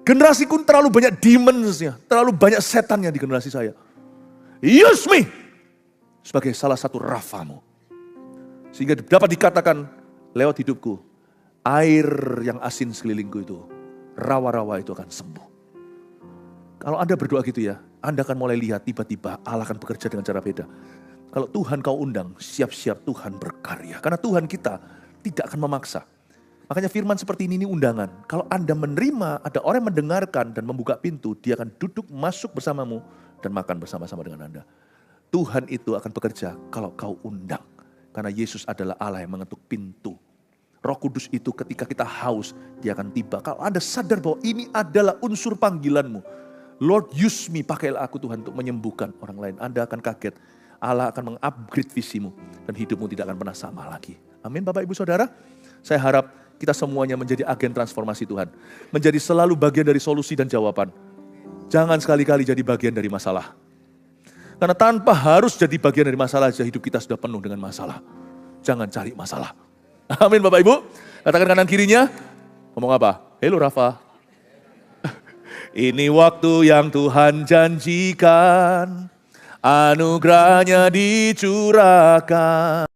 [SPEAKER 1] Generasiku terlalu banyak demons-nya, terlalu banyak setannya di generasi saya. Use me sebagai salah satu rafamu. Sehingga dapat dikatakan lewat hidupku, air yang asin sekelilingku itu, rawa-rawa itu akan sembuh. Kalau Anda berdoa gitu ya, Anda akan mulai lihat tiba-tiba Allah akan bekerja dengan cara beda. Kalau Tuhan kau undang, siap-siap Tuhan berkarya. Karena Tuhan kita tidak akan memaksa. Makanya firman seperti ini undangan. Kalau Anda menerima, ada orang yang mendengarkan dan membuka pintu, dia akan duduk masuk bersamamu dan makan bersama-sama dengan Anda. Tuhan itu akan bekerja kalau kau undang. Karena Yesus adalah Allah yang mengetuk pintu. Roh Kudus itu ketika kita haus, dia akan tiba. Kalau Anda sadar bahwa ini adalah unsur panggilanmu. Lord, use me, pakailah aku Tuhan untuk menyembuhkan orang lain. Anda akan kaget. Allah akan mengupgrade visimu dan hidupmu tidak akan pernah sama lagi. Amin Bapak Ibu Saudara. Saya harap kita semuanya menjadi agen transformasi Tuhan. Menjadi selalu bagian dari solusi dan jawaban. Jangan sekali-kali jadi bagian dari masalah. Karena tanpa harus jadi bagian dari masalah, hidup kita sudah penuh dengan masalah. Jangan cari masalah. Amin Bapak Ibu. Katakan kanan kirinya. Ngomong apa? Halo Rafa. Ini waktu yang Tuhan janjikan. Anugerahnya dicurahkan.